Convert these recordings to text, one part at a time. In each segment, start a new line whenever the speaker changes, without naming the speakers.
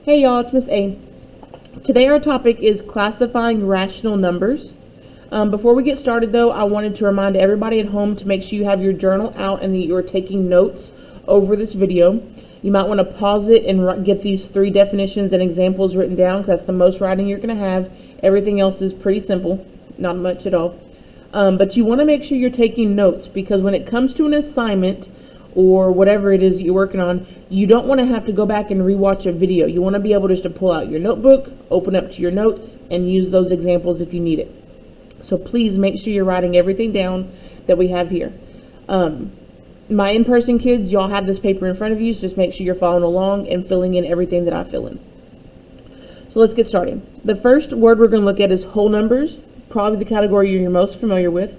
Hey y'all, it's Miss A. Today our topic is classifying rational numbers. Before we get started though, I wanted to remind everybody at home to make sure you have your journal out and that you're taking notes over this video. You might want to pause it and get these 3 definitions and examples written down because that's the most writing you're going to have. Everything else is pretty simple, not much at all. But you want to make sure you're taking notes because when it comes to an assignment or whatever it is you're working on, you don't want to have to go back and rewatch a video. You want to be able just to pull out your notebook, open up to your notes, and use those examples if you need it. So please make sure you're writing everything down that we have here. My in-person kids, y'all have this paper in front of you, so just make sure you're following along and filling in everything that I fill in. So let's get started. The first word we're going to look at is whole numbers, probably the category you're most familiar with.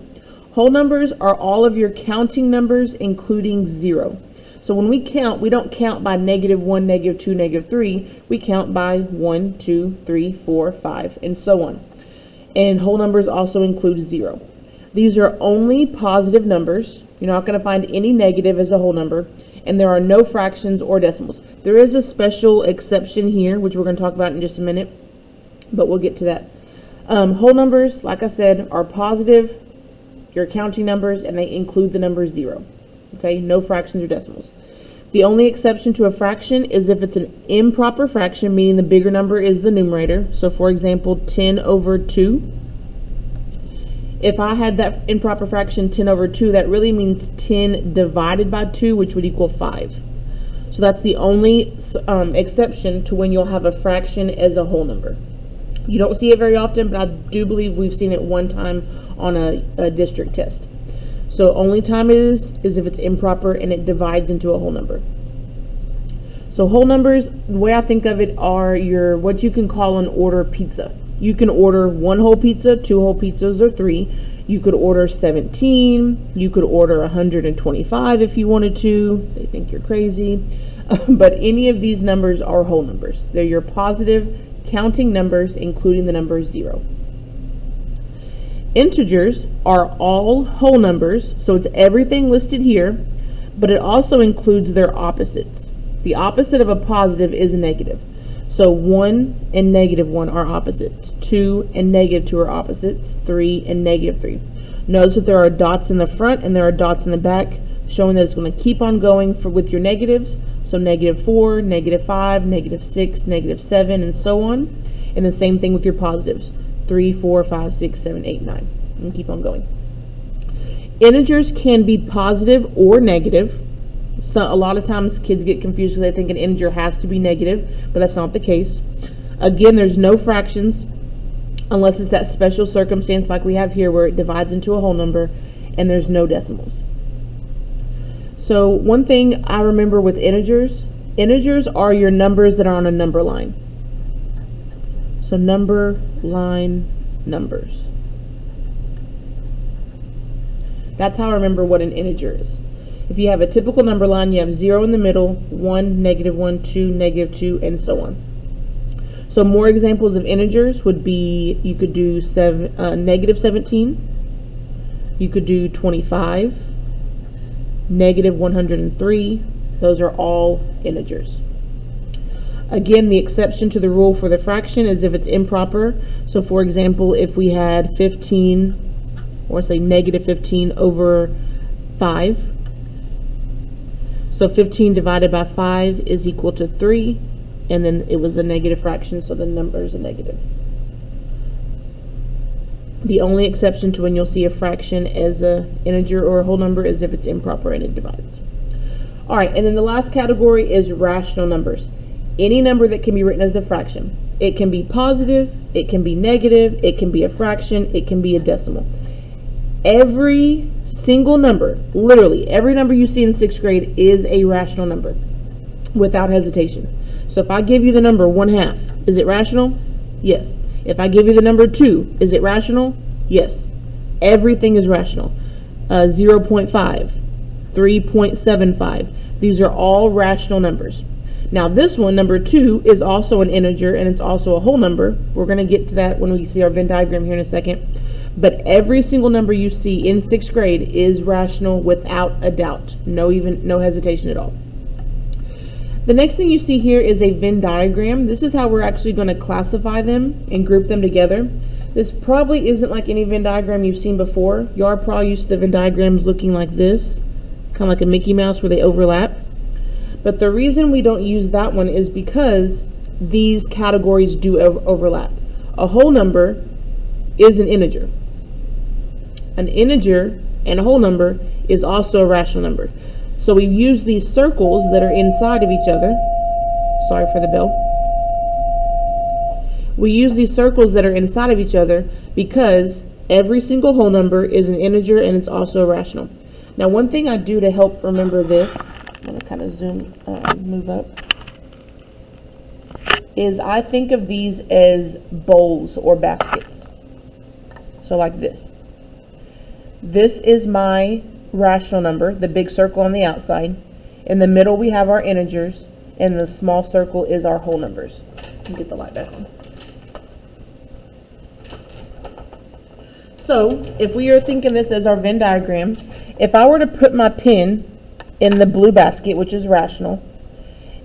Whole numbers are all of your counting numbers, including 0. So when we count, we don't count by -1, -2, -3. We count by 1, 2, 3, 4, 5, and so on. And whole numbers also include 0. These are only positive numbers. You're not going to find any negative as a whole number. And there are no fractions or decimals. There is a special exception here, which we're going to talk about in just a minute, but we'll get to that. Whole numbers, like I said, are positive, your counting numbers, and they include the number 0. Okay, no fractions or decimals. The only exception to a fraction is if it's an improper fraction, meaning the bigger number is the numerator. So for example, 10 over 2. If I had that improper fraction 10 over 2, that really means 10 divided by 2, which would equal 5. So that's the only exception to when you'll have a fraction as a whole number. You don't see it very often, but I do believe we've seen it one time on a district test. So only time it is if it's improper and it divides into a whole number. So whole numbers, the way I think of it, are your what you can call an order pizza. You can order 1 whole pizza, 2 whole pizzas, or 3. You could order 17. You could order 125 if you wanted to. They think you're crazy. But any of these numbers are whole numbers. They're your positive counting numbers, including the number 0. Integers are all whole numbers, so it's everything listed here, but it also includes their opposites. The opposite of a positive is a negative. So 1 and -1 are opposites. 2 and -2 are opposites. 3 and -3. Notice that there are dots in the front and there are dots in the back, showing that it's going to keep on going with your negatives. So -4, -5, -6, -7, and so on. And the same thing with your positives. 3, 4, 5, 6, 7, 8, 9, and keep on going. Integers can be positive or negative. So a lot of times kids get confused because they think an integer has to be negative, but that's not the case. Again, there's no fractions unless it's that special circumstance like we have here where it divides into a whole number, and there's no decimals. So one thing I remember with integers are your numbers that are on a number line. So number line numbers. That's how I remember what an integer is. If you have a typical number line, you have 0 in the middle, 1, -1, 2, -2, and so on. So more examples of integers would be, you could do -17, you could do 25, -103. Those are all integers. Again, the exception to the rule for the fraction is if it's improper. So for example, if we had 15, or say -15 over 5. So 15 divided by 5 is equal to 3, and then it was a negative fraction, so the number is a negative. The only exception to when you'll see a fraction as an integer or a whole number is if it's improper and it divides. All right, and then the last category is rational numbers. Any number that can be written as a fraction. It can be positive, it can be negative, it can be a fraction, it can be a decimal. Every single number, literally every number you see in 6th grade is a rational number without hesitation. So if I give you the number 1/2, is it rational? Yes. If I give you the number 2, is it rational? Yes. Everything is rational. 0.5, 3.75. These are all rational numbers. Now this one, number 2, is also an integer and it's also a whole number. We're going to get to that when we see our Venn diagram here in a second. But every single number you see in 6th grade is rational without a doubt. No hesitation at all. The next thing you see here is a Venn diagram. This is how we're actually going to classify them and group them together. This probably isn't like any Venn diagram you've seen before. You are probably used to the Venn diagrams looking like this, kind of like a Mickey Mouse where they overlap. But the reason we don't use that one is because these categories do overlap. A whole number is an integer. An integer and a whole number is also a rational number. So we use these circles that are inside of each other. Sorry for the bell. We use these circles that are inside of each other because every single whole number is an integer and it's also rational. Now, one thing I do to help remember this, I'm going to kind of move up, is I think of these as bowls or baskets. So like this. This is my rational number, the big circle on the outside. In the middle we have our integers, and the small circle is our whole numbers. Get the light back on. So if we are thinking this as our Venn diagram, if I were to put my pin in the blue basket, which is rational,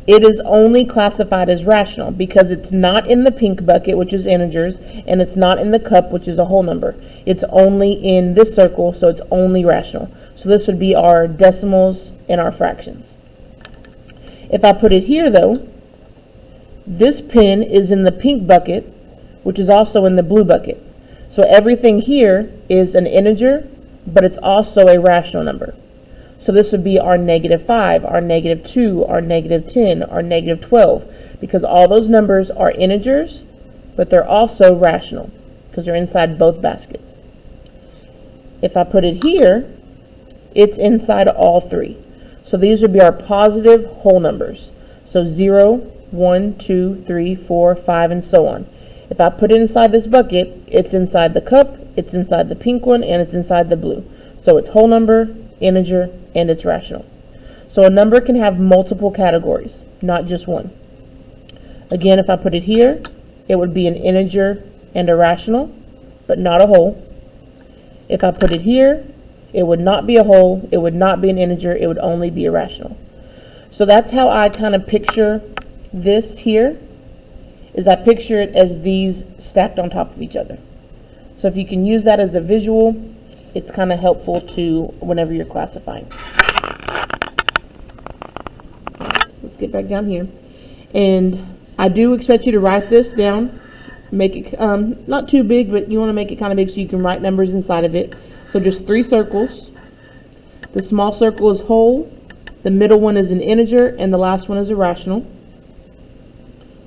it is only classified as rational because it's not in the pink bucket, which is integers, and it's not in the cup, which is a whole number. It's only in this circle, so it's only rational. So this would be our decimals and our fractions. If I put it here, though, this pin is in the pink bucket, which is also in the blue bucket. So everything here is an integer, but it's also a rational number. So this would be our -5, our -2, our -10, our -12, because all those numbers are integers, but they're also rational because they're inside both baskets. If I put it here, it's inside all three. So these would be our positive whole numbers. So 0, 1, 2, 3, 4, 5, and so on. If I put it inside this bucket, it's inside the cup, it's inside the pink one, and it's inside the blue. So it's whole number, integer, and it's rational. So a number can have multiple categories, not just one. Again, if I put it here, it would be an integer and a rational, but not a whole. If I put it here, it would not be a whole, it would not be an integer, it would only be a rational. So that's how I kind of picture this here, is I picture it as these stacked on top of each other. So if you can use that as a visual, it's kind of helpful to whenever you're classifying. Let's get back down here. And I do expect you to write this down. Make it not too big, but you want to make it kind of big so you can write numbers inside of it. So just 3 circles. The small circle is whole, the middle one is an integer, and the last one is a rational.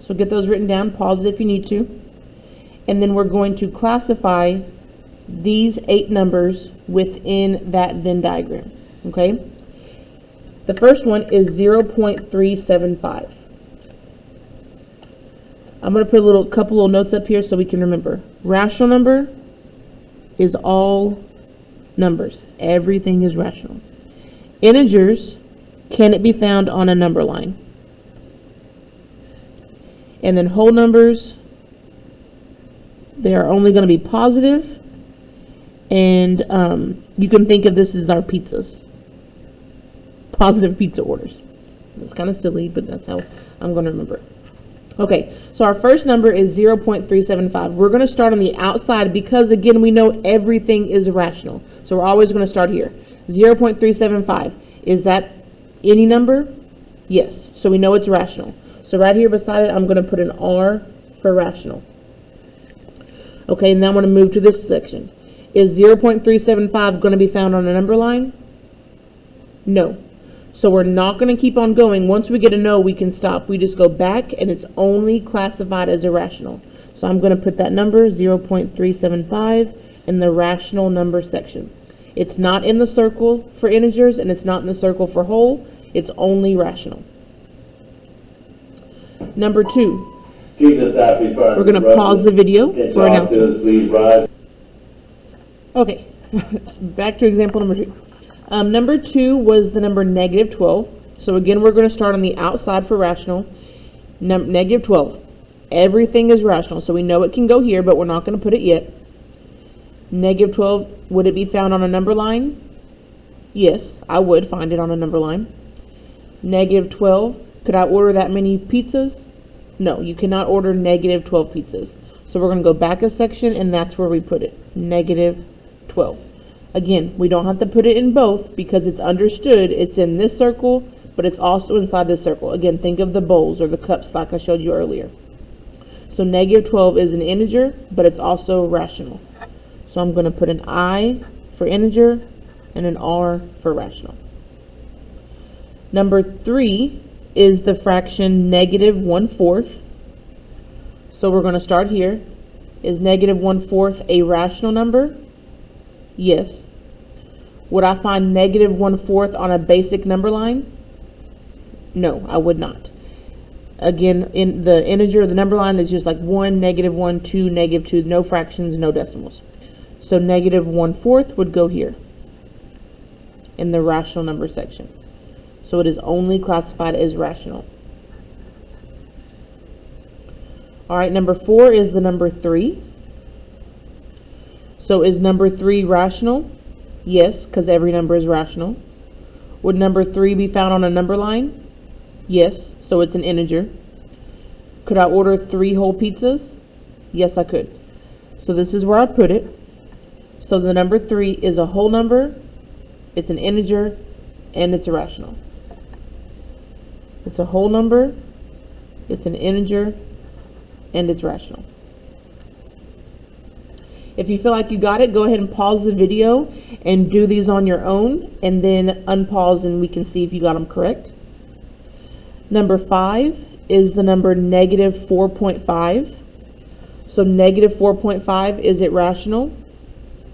So get those written down, pause it if you need to. And then we're going to classify these 8 numbers within that Venn diagram, okay? The first one is 0.375. I'm going to put a couple little notes up here so we can remember. Rational number is all numbers. Everything is rational. Integers, can it be found on a number line? And then whole numbers, they are only going to be positive. And you can think of this as our pizzas. Positive pizza orders. It's kind of silly, but that's how I'm going to remember it. Okay, so our first number is 0.375. We're going to start on the outside because, again, we know everything is rational. So we're always going to start here. 0.375. Is that any number? Yes. So we know it's rational. So right here beside it, I'm going to put an R for rational. Okay, and now I'm going to move to this section. Is 0.375 going to be found on a number line? No. So we're not going to keep on going. Once we get a no, we can stop. We just go back, and it's only classified as irrational. So I'm going to put that number, 0.375, in the rational number section. It's not in the circle for integers, and it's not in the circle for whole. It's only rational. Number 2. We're going to pause the video for announcements. Okay, back to example number 2. Number 2 was the number -12. So again, we're going to start on the outside for rational. -12. Everything is rational, so we know it can go here, but we're not going to put it yet. -12, would it be found on a number line? Yes, I would find it on a number line. -12, Could I order that many pizzas? No, you cannot order negative 12 pizzas. So we're going to go back a section, and that's where we put it, negative 12. Again, we don't have to put it in both because it's understood it's in this circle, but it's also inside this circle. Again, think of the bowls or the cups like I showed you earlier. So negative 12 is an integer, but it's also rational. So I'm going to put an I for integer and an R for rational. Number 3 is the fraction negative 1/4. So we're going to start here. Is negative 1/4 a rational number? Yes. Would I find negative 1/4 on a basic number line? No, I would not. Again, in the integer, the number line is just like 1, -1, 2, -2, no fractions, no decimals. So negative 1/4 would go here in the rational number section. So it is only classified as rational. All right, number 4 is the number 3. So is number 3 rational? Yes, because every number is rational. Would number 3 be found on a number line? Yes, so it's an integer. Could I order 3 whole pizzas? Yes, I could. So this is where I put it. So the number 3 is a whole number, it's an integer, and it's irrational. It's a whole number, it's an integer, and it's rational. If you feel like you got it, go ahead and pause the video and do these on your own, and then unpause and we can see if you got them correct. Number 5 is the number negative 4.5. So negative 4.5, is it rational?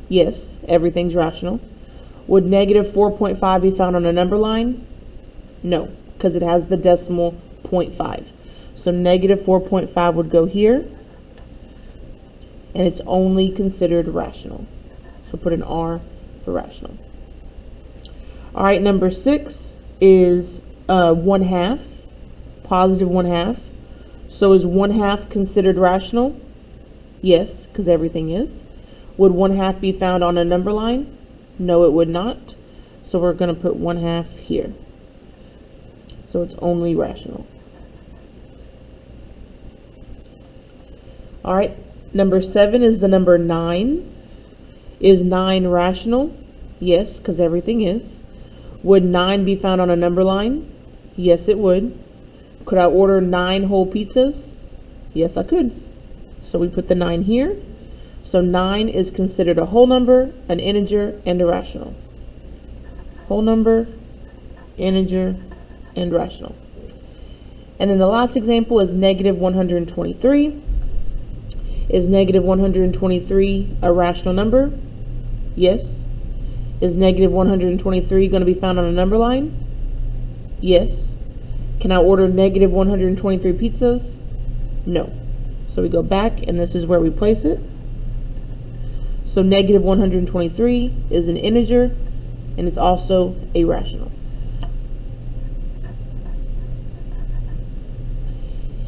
Yes, everything's rational. Would negative 4.5 be found on a number line? No, because it has the decimal 0.5. So negative 4.5 would go here, and it's only considered rational. So put an R for rational. All right, number 6 is 1/2, positive 1/2. So is 1/2 considered rational? Yes, because everything is. Would 1/2 be found on a number line? No, it would not. So we're going to put 1/2 here. So it's only rational. All right, number 7 is the number 9. Is 9 rational? Yes, because everything is. Would 9 be found on a number line? Yes, it would. Could I order 9 whole pizzas? Yes, I could. So we put the 9 here. So 9 is considered a whole number, an integer, and a rational. Whole number, integer, and rational. And then the last example is negative 123. Is negative 123 a rational number? Yes. Is negative 123 going to be found on a number line? Yes. Can I order negative 123 pizzas? No. So we go back, and this is where we place it. So negative 123 is an integer, and it's also a rational.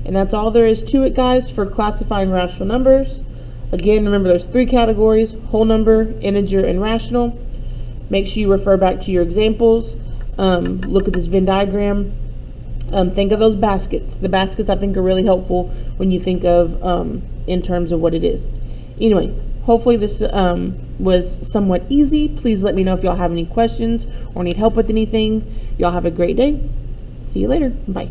And that's all there is to it, guys, for classifying rational numbers. Again, remember there's 3 categories: whole number, integer, and rational. Make sure you refer back to your examples. Look at this Venn diagram. Think of those baskets. The baskets, I think, are really helpful when you think of in terms of what it is. Anyway, hopefully this was somewhat easy. Please let me know if y'all have any questions or need help with anything. Y'all have a great day. See you later. Bye.